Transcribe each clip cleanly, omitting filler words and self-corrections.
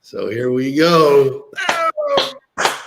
So here we go.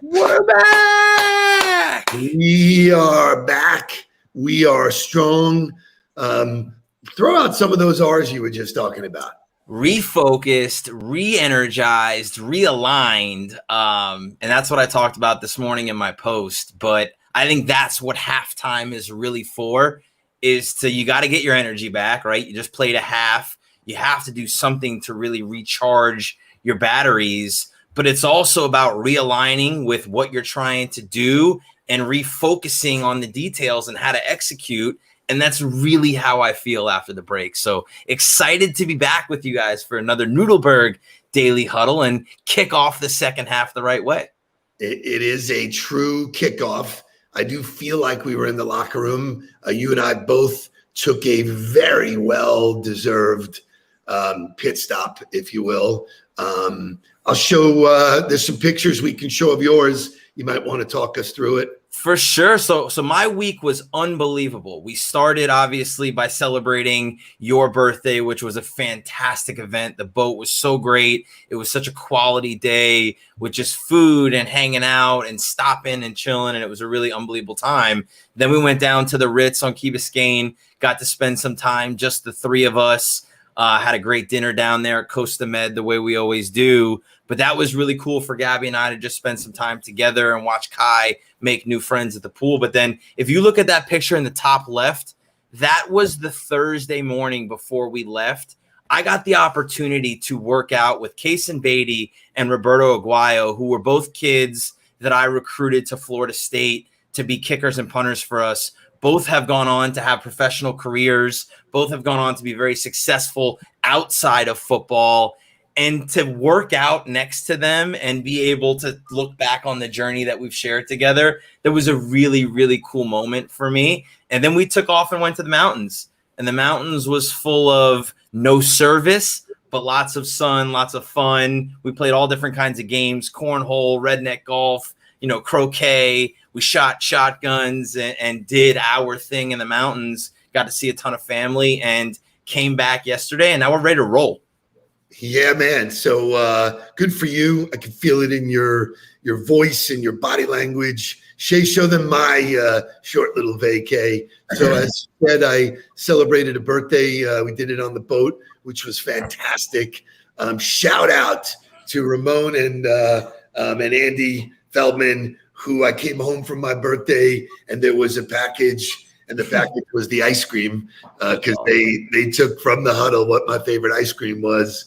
We're back. We are back. We are strong. Throw out some of those R's you were just talking about. Refocused, re-energized, realigned. And that's what I talked about this morning in my post. But I think that's what halftime is really for, is you got to get your energy back, right? You just played a half. You have to do something to really recharge your batteries. But it's also about realigning with what you're trying to do and refocusing on the details and how to execute. And that's really how I feel after the break. So excited to be back with you guys for another Nudelberg Daily Huddle and kick off the second half the right way. It is a true kickoff. I do feel like we were in the locker room. You and I both took a very well-deserved pit stop, if you will. I'll show, there's some pictures we can show of yours. You might want to talk us through it. For sure. So my week was unbelievable. We started obviously by celebrating your birthday, which was a fantastic event. The boat was so great. It was such a quality day with just food and hanging out and stopping and chilling. And it was a really unbelievable time. Then we went down to the Ritz on Key Biscayne, got to spend some time, just the three of us. Had a great dinner down there at Costa Med, the way we always do. But that was really cool for Gabby and I to just spend some time together and watch Kai make new friends at the pool. But then if you look at that picture in the top left, that was the Thursday morning before we left. I got the opportunity to work out with Kason Beatty and Roberto Aguayo, who were both kids that I recruited to Florida State to be kickers and punters for us. Both have gone on to have professional careers. Both have gone on to be very successful outside of football. And to work out next to them and be able to look back on the journey that we've shared together, that was a really, really cool moment for me. And then we took off and went to the mountains. And the mountains was full of no service, but lots of sun, lots of fun. We played all different kinds of games, cornhole, redneck golf, croquet. We shot shotguns and did our thing in the mountains, got to see a ton of family, and came back yesterday, and now we're ready to roll. Yeah, man. So good for you. I can feel it in your voice and your body language. Shay, show them my short little vacay. So as I said, I celebrated a birthday. We did it on the boat, which was fantastic. Shout out to Ramon and Andy Feldman, who I came home from my birthday and there was a package, and the package was the ice cream because they took from the Huddle what my favorite ice cream was.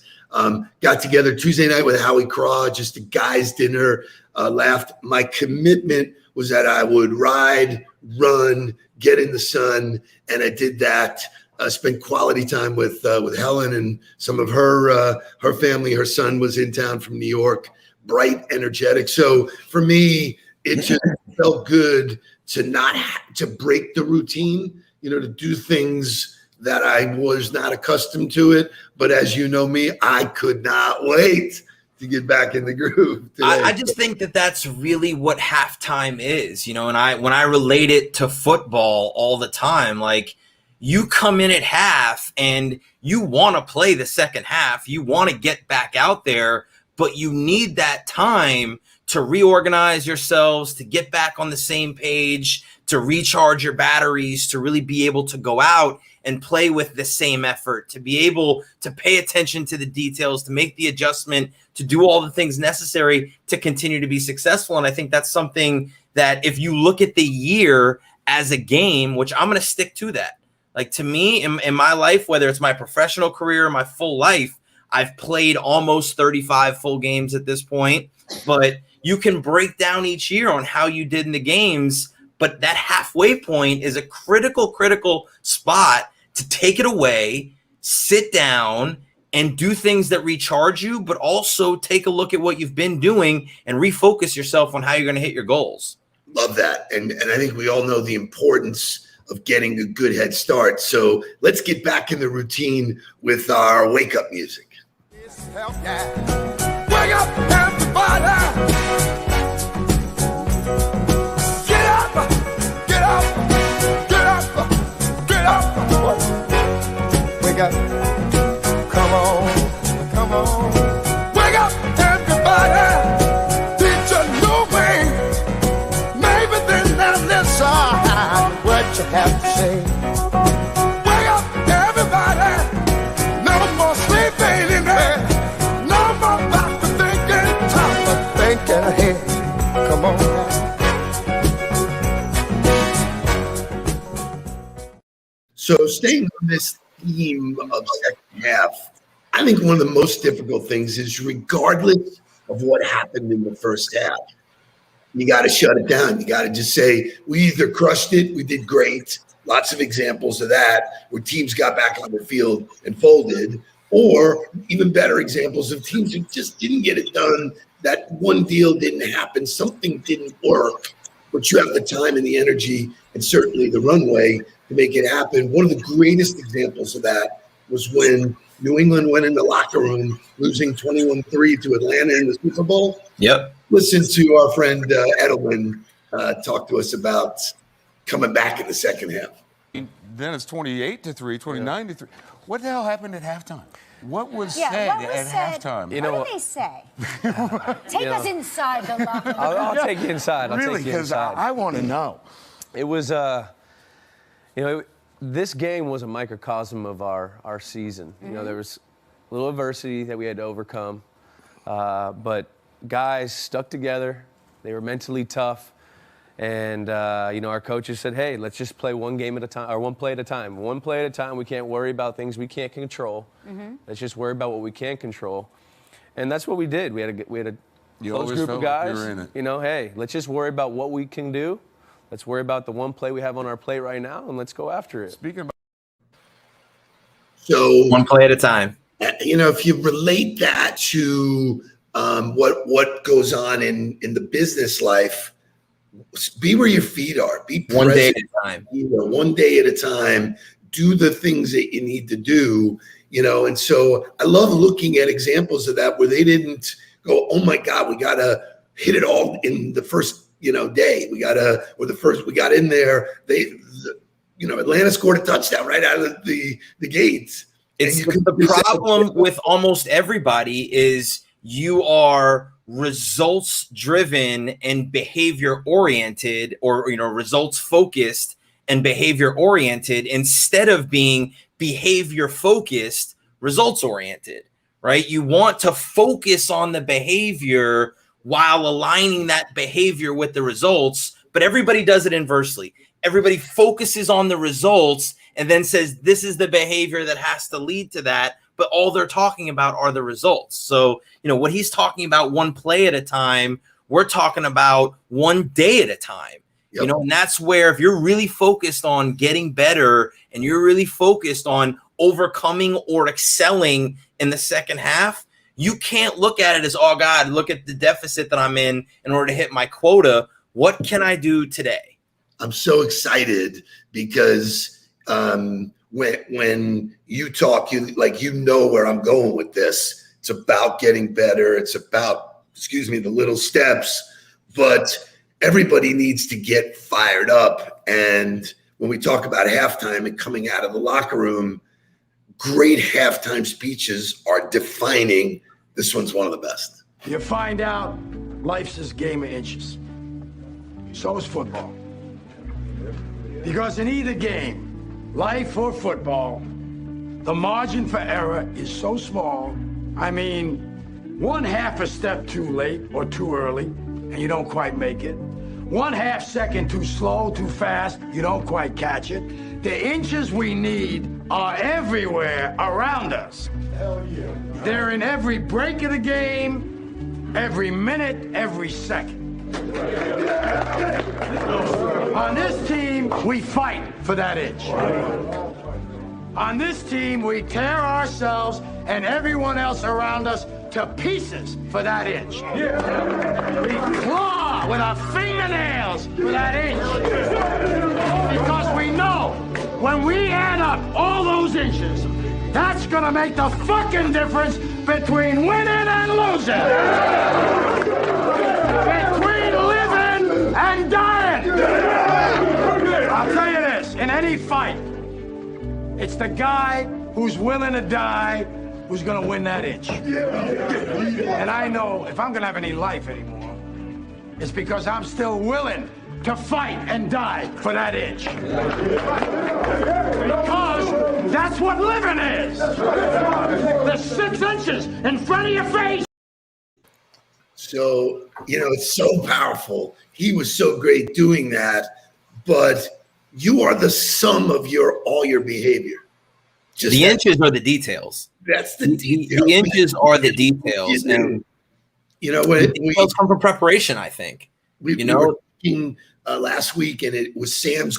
Got together Tuesday night with Howie Craw, just a guy's dinner, laughed. My commitment was that I would ride, run, get in the sun, and I did that. Spent quality time with Helen and some of her family. Her son was in town from New York, bright, energetic. So for me, it just felt good to break the routine, to do things that I was not accustomed to it. But as you know me, I could not wait to get back in the groove today. I just think that that's really what halftime is, and when I relate it to football all the time, like, you come in at half and you want to play the second half, you want to get back out there, but you need that time to reorganize yourselves, to get back on the same page, to recharge your batteries, to really be able to go out and play with the same effort, to be able to pay attention to the details, to make the adjustment, to do all the things necessary to continue to be successful. And I think that's something that if you look at the year as a game, which I'm going to stick to that. Like, to me, in my life, whether it's my professional career or my full life, I've played almost 35 full games at this point, but you can break down each year on how you did in the games. But that halfway point is a critical spot to take it away, sit down, and do things that recharge you, but also take a look at what you've been doing and refocus yourself on how you're going to hit your goals. Love that. And I think we all know the importance of getting a good head start. So let's get back in the routine with our wake-up music. Wake up, everybody! Get up! Get up! Get up! Get up! Wake up! Come on! Come on! Wake up, everybody! have to say. Wake up, everybody. No more sleeping in bed. No more back to thinking. Time for thinking ahead. Come on now. So staying on this theme of second half, I think one of the most difficult things is regardless of what happened in the first half, you got to shut it down. You got to just say, we either crushed it, we did great. Lots of examples of that where teams got back on the field and folded, or even better examples of teams who just didn't get it done. That one deal didn't happen. Something didn't work, but you have the time and the energy and certainly the runway to make it happen. One of the greatest examples of that was when New England went in the locker room losing 21-3 to Atlanta in the Super Bowl. Yep. Listen to our friend Edelman talk to us about coming back in the second half. Then it's 28-3, 29-3. What the hell happened at halftime? What was said what was at said? halftime? What did they say? Take us inside the locker room. I'll take you inside. I'll Really, take you because inside. I want to know. It was, this game was a microcosm of our season. You know, there was a little adversity that we had to overcome, but guys stuck together. They were mentally tough, and our coaches said, "Hey, let's just play one game at a time, or one play at a time. One play at a time. We can't worry about things we can't control. Let's just worry about what we can control." And that's what we did. We had a You close always group felt of like guys. you were in it. Hey, let's just worry about what we can do. Let's worry about the one play we have on our plate right now, and let's go after it. Speaking about So, One play at a time. if you relate that to what goes on in the business life, be where your feet are. Be present. One day at a time. One day at a time. Do the things that you need to do. And so I love looking at examples of that where they didn't go, "Oh my God, we gotta hit it all in the first day. We got in there. Atlanta scored a touchdown right out of the gates." It's the problem with almost everybody is you are results driven and behavior oriented, or results focused and behavior oriented, instead of being behavior focused, results oriented, right? You want to focus on the behavior while aligning that behavior with the results, but everybody does it inversely. Everybody focuses on the results and then says, this is the behavior that has to lead to that, but all they're talking about are the results. So, what he's talking about, one play at a time, we're talking about one day at a time. Yep. And that's where, if you're really focused on getting better and you're really focused on overcoming or excelling in the second half, you can't look at it as, oh God, look at the deficit that I'm in order to hit my quota. What can I do today? I'm so excited because when you talk, you know where I'm going with this. It's about getting better. It's about, the little steps, but everybody needs to get fired up. And when we talk about halftime and coming out of the locker room, great halftime speeches are defining. This one's one of the best. You find out life's this game of inches. So is football. Because in either game, life or football, the margin for error is so small. I mean, one half a step too late or too early, and you don't quite make it. 1/2 second too slow, too fast, you don't quite catch it. The inches we need are everywhere around us. Hell yeah. They're in every break of the game, every minute, every second. On this team, we fight for that inch. On this team, we tear ourselves and everyone else around us to pieces for that inch. We claw with our fingernails for that inch. Because we know when we add up all those inches, that's gonna make the fucking difference between winning and losing. Between living and dying. I'll tell you this, in any fight, it's the guy who's willing to die who's gonna win that inch. And I know if I'm gonna have any life anymore, it's because I'm still willing to fight and die for that inch. Because that's what living is. The 6 inches in front of your face. So, it's so powerful. He was so great doing that, but you are the sum of all your behavior. The inches are the details. That's the details. The inches are the details. And when details come from preparation, I think. We were talking last week, and it was Sam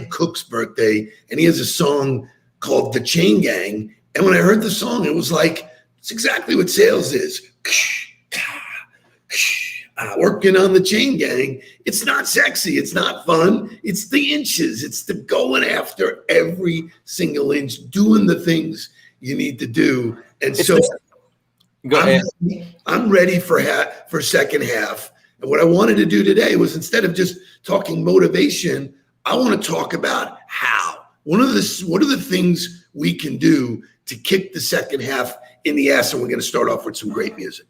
Cooke's birthday, and he has a song called "The Chain Gang." And when I heard the song, it was like, it's exactly what sales is. Working on the chain gang. It's not sexy. It's not fun. It's the inches. It's the going after every single inch, doing the things you need to do. And so I'm ready for second half. And what I wanted to do today was, instead of just talking motivation, I want to talk about how. What are the things we can do to kick the second half in the ass? And we're going to start off with some great music.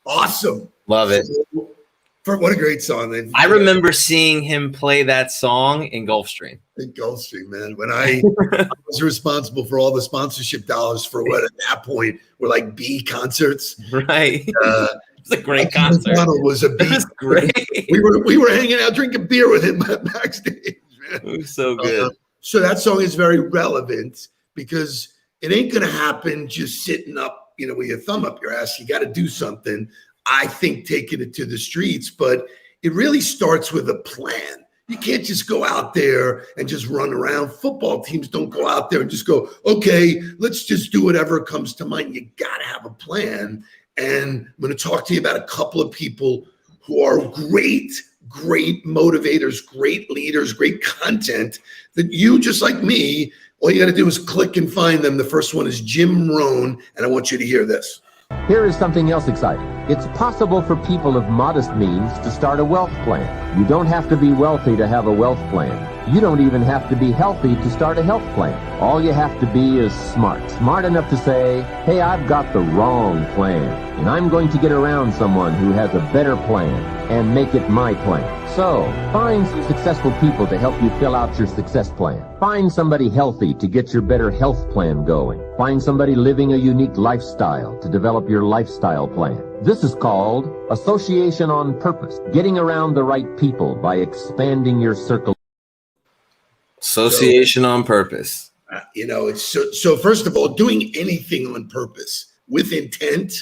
Awesome. Love it. What a great song. I remember seeing him play that song in Gulfstream. In Gulfstream, man. When I was responsible for all the sponsorship dollars for what at that point were like B concerts. Right. It was a great concert. Was a B. It was great. We were hanging out drinking beer with him backstage. Man. It was so good. So that song is very relevant because it ain't going to happen just sitting up, with your thumb up your ass. You got to do something. I think taking it to the streets, but it really starts with a plan. You can't just go out there and just run around. Football teams don't go out there and just go, okay, let's just do whatever comes to mind. You got to have a plan. And I'm going to talk to you about a couple of people who are great motivators, great leaders, great content that you, just like me, all you got to do is click and find them. The first one is Jim Rohn, and I want you to hear this. Here is something else exciting. It's possible for people of modest means to start a wealth plan. You don't have to be wealthy to have a wealth plan. You don't even have to be healthy to start a health plan. All you have to be is smart. Smart enough to say, hey, I've got the wrong plan, and I'm going to get around someone who has a better plan and make it my plan. So, find some successful people to help you fill out your success plan. Find somebody healthy to get your better health plan going. Find somebody living a unique lifestyle to develop your lifestyle plan. This is called association on purpose, getting around the right people by expanding your circle. Association on purpose. It's so first of all, doing anything on purpose with intent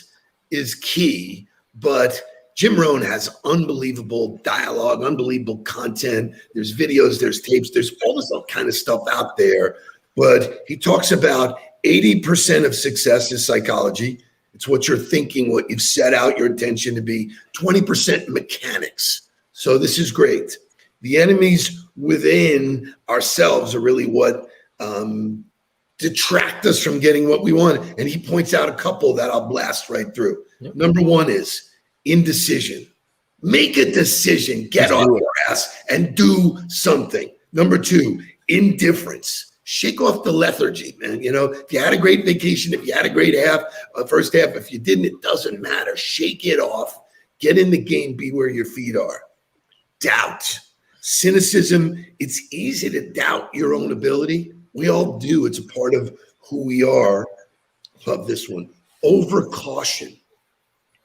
is key, but Jim Rohn has unbelievable dialogue, unbelievable content. There's videos, there's tapes, there's all this kind of stuff out there. But he talks about 80% of success is psychology. It's what you're thinking, what you've set out your intention to be. 20% mechanics. So this is great. The enemies within ourselves are really what detract us from getting what we want. And he points out a couple that I'll blast right through. Yep. Number one is indecision. Make a decision, get off your ass and do something. Number two, indifference. Shake off the lethargy, man. You know, if you had a great vacation, if you had a great first half, if you didn't, it doesn't matter. Shake it off. Get in the game, be where your feet are. Doubt. Cynicism. It's easy to doubt your own ability. We all do. It's a part of who we are. Love this one. Over caution.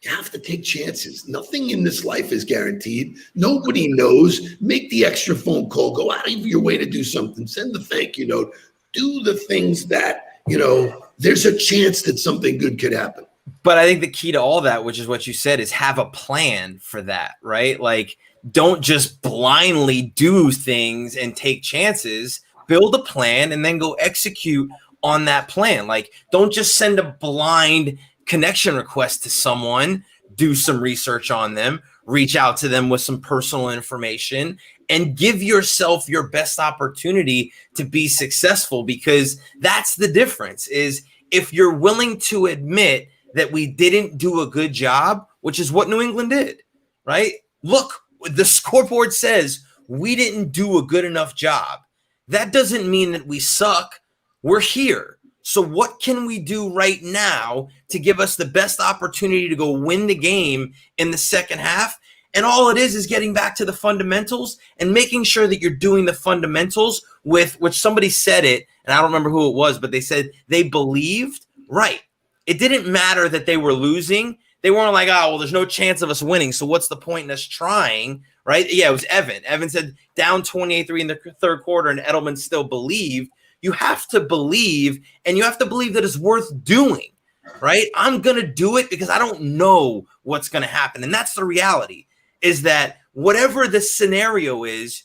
You have to take chances. Nothing in this life is guaranteed. Nobody knows. Make the extra phone call. Go out of your way to do something. Send the thank you note. Do the things that, you know, there's a chance that something good could happen. But I think the key to all that, which is what you said, is have a plan for that, right? Like, don't just blindly do things and take chances. Build a plan and then go execute on that plan. Like, don't just send a blind connection request to someone, do some research on them, reach out to them with some personal information, and give yourself your best opportunity to be successful, because that's the difference. Is if you're willing to admit that we didn't do a good job, which is what New England did, right? Look, the scoreboard says we didn't do a good enough job. That doesn't mean that we suck. We're here. So what can we do right now to give us the best opportunity to go win the game in the second half? And all it is getting back to the fundamentals and making sure that you're doing the fundamentals with which somebody said it, and I don't remember who it was, but they said they believed, right. It didn't matter that they were losing. They weren't like, oh, well, there's no chance of us winning, so what's the point in us trying, right? Yeah, it was Evan. Evan said down 28-3 in the third quarter, and Edelman still believed. You have to believe, and you have to believe that it's worth doing, right? I'm going to do it because I don't know what's going to happen. And that's the reality, is that whatever the scenario is,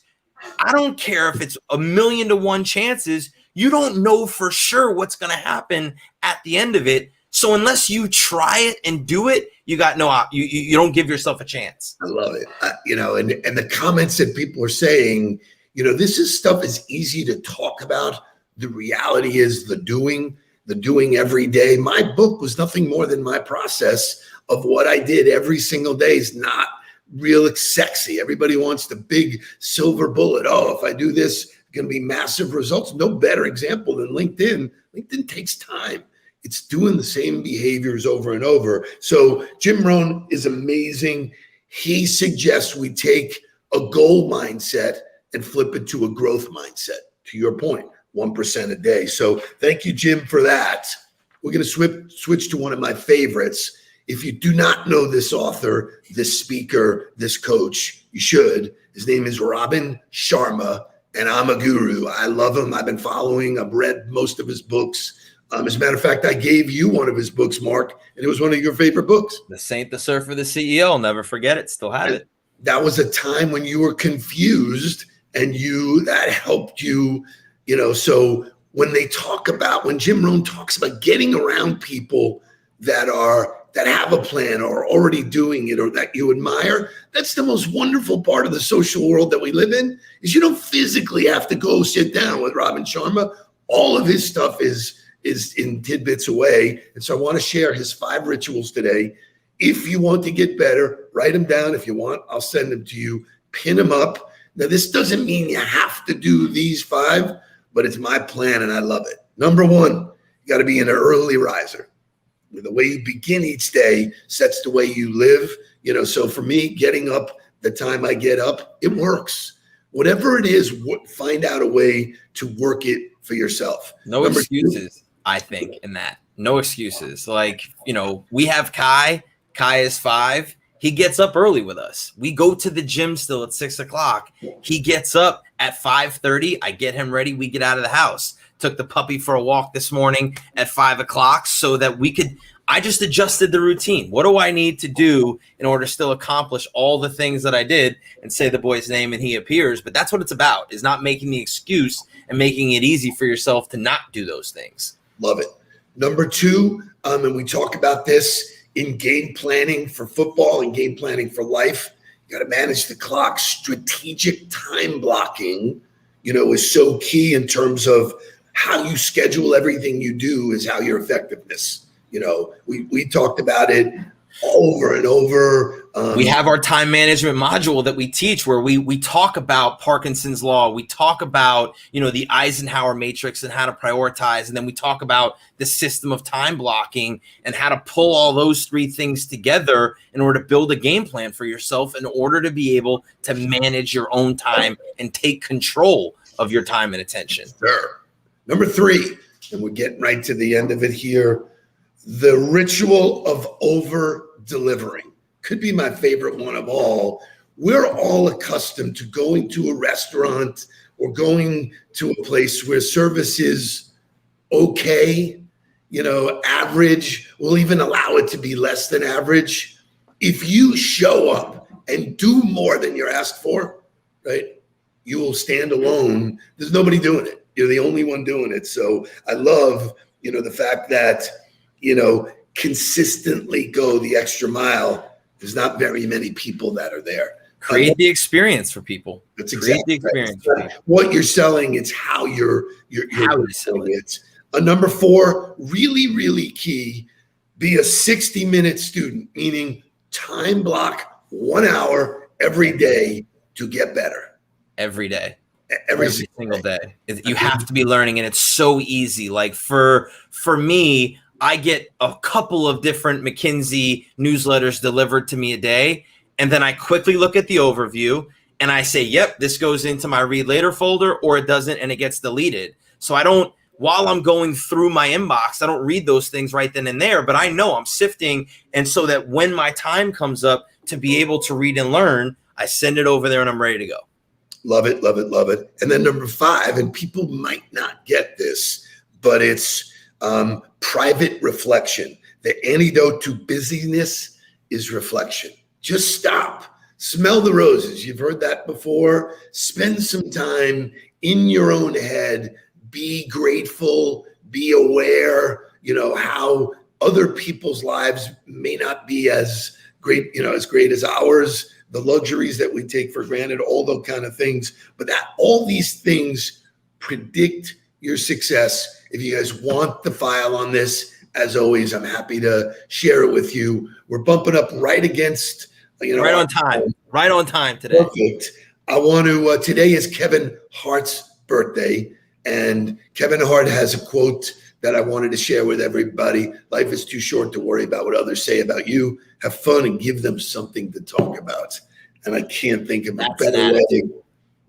I don't care if it's 1,000,000 to 1 chances. You don't know for sure what's going to happen at the end of it. So unless you try it and do it, you got you don't give yourself a chance. I love it. You know, and the comments that people are saying, you know, this is stuff is easy to talk about. The reality is the doing every day. My book was nothing more than my process of what I did every single day. Is not real sexy. Everybody wants the big silver bullet. Oh, if I do this, it's going to be massive results. No better example than LinkedIn. LinkedIn takes time. It's doing the same behaviors over and over. So Jim Rohn is amazing. He suggests we take a goal mindset and flip it to a growth mindset, to your point. 1% a day. So thank you, Jim, for that. We're going to switch to one of my favorites. If you do not know this author, this speaker, this coach, you should. His name is Robin Sharma, and I'm a guru. I love him. I've been following. I've read most of his books. As a matter of fact, I gave you one of his books, Mark, and it was one of your favorite books. The Saint, the Surfer, the CEO. Never forget it. Still have it. That was a time when you were confused, and that helped you. You know, so when Jim Rohn talks about getting around people that have a plan or are already doing it or that you admire, that's the most wonderful part of the social world that we live in, is you don't physically have to go sit down with Robin Sharma. All of his stuff is in tidbits away. And so I want to share his 5 rituals today. If you want to get better, write them down. If you want, I'll send them to you. Pin them up. Now, this doesn't mean you have to do these 5, but it's my plan and I love it. Number 1, you got to be an early riser. The way you begin each day sets the way you live. You know, so for me, getting up the time I get up, it works. Whatever it is, find out a way to work it for yourself. No excuses, I think, in that. No excuses. Like, you know, we have Kai. Kai is 5. He gets up early with us. We go to the gym still at 6 o'clock. He gets up at 5:30. I get him ready. We get out of the house. Took the puppy for a walk this morning at 5 o'clock so that I just adjusted the routine. What do I need to do in order to still accomplish all the things that I did and say the boy's name and he appears? But that's what it's about, is not making the excuse and making it easy for yourself to not do those things. Love it. Number 2, and we talk about this in game planning for football and game planning for life. got to manage the clock. Strategic time blocking, is so key in terms of how you schedule everything you do is how your effectiveness. We talked about it over and over. We have our time management module that we teach where we talk about Parkinson's law. We talk about, the Eisenhower matrix and how to prioritize. And then we talk about the system of time blocking and how to pull all those three things together in order to build a game plan for yourself in order to be able to manage your own time and take control of your time and attention. Sure. Number 3, and we're getting right to the end of it here, the ritual of over-delivering. Could be my favorite one of all. We're all accustomed to going to a restaurant or going to a place where service is okay, average. We'll even allow it to be less than average. If you show up and do more than you're asked for, right, you will stand alone. There's nobody doing it. You're the only one doing it. So I love, the fact that, consistently go the extra mile. There's not very many people that are there. Create the experience for people. That's exactly the experience. Right. What you're selling, it's how you're selling it. Number 4, really, really key, be a 60-minute student, meaning time block 1 hour every day to get better. Every day. Every single day. You have to be learning, and it's so easy. Like for me, I get a couple of different McKinsey newsletters delivered to me a day, and then I quickly look at the overview and I say, yep, this goes into my read later folder, or it doesn't, and it gets deleted. So I don't, while I'm going through my inbox, I don't read those things right then and there, but I know I'm sifting. And so that when my time comes up to be able to read and learn, I send it over there and I'm ready to go. Love it, love it, love it. And then number 5, and people might not get this, but it's private reflection. The antidote to busyness is reflection. Just stop. Smell the roses. You've heard that before. Spend some time in your own head. Be grateful. Be aware, how other people's lives may not be as great, as great as ours. The luxuries that we take for granted, all those kind of things. But all these things predict your success. If you guys want the file on this, as always, I'm happy to share it with you. We're bumping up right against, right on time. Right on time today. Perfect. I want to, today is Kevin Hart's birthday, and Kevin Hart has a quote that I wanted to share with everybody. Life is too short to worry about what others say about you. Have fun and give them something to talk about. And I can't think of a better way.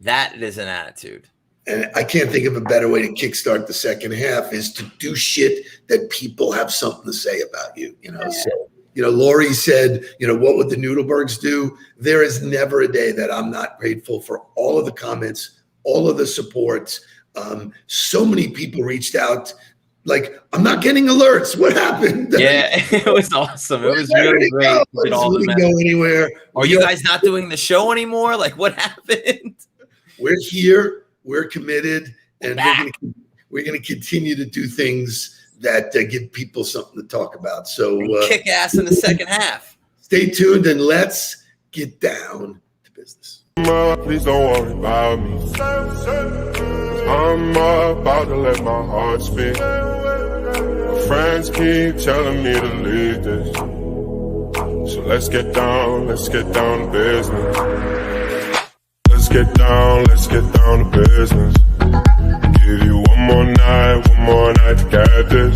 That is an attitude. And I can't think of a better way to kickstart the second half is to do shit that people have something to say about you. So, Lori said, what would the Nudelbergs do? There is never a day that I'm not grateful for all of the comments, all of the support. So many people reached out. Like, I'm not getting alerts. What happened? Yeah, it was awesome. It was really great. It go anywhere. Are you guys not doing the show anymore? Like, what happened? We're here. We're committed, and we're going to continue to do things that give people something to talk about. So kick ass in the second half. Stay tuned, and let's get down to business. Please don't worry about me. I'm about to let my heart speak. My friends keep telling me to leave this. So let's get down to business. Let's get down to business. Give you one more night to get this.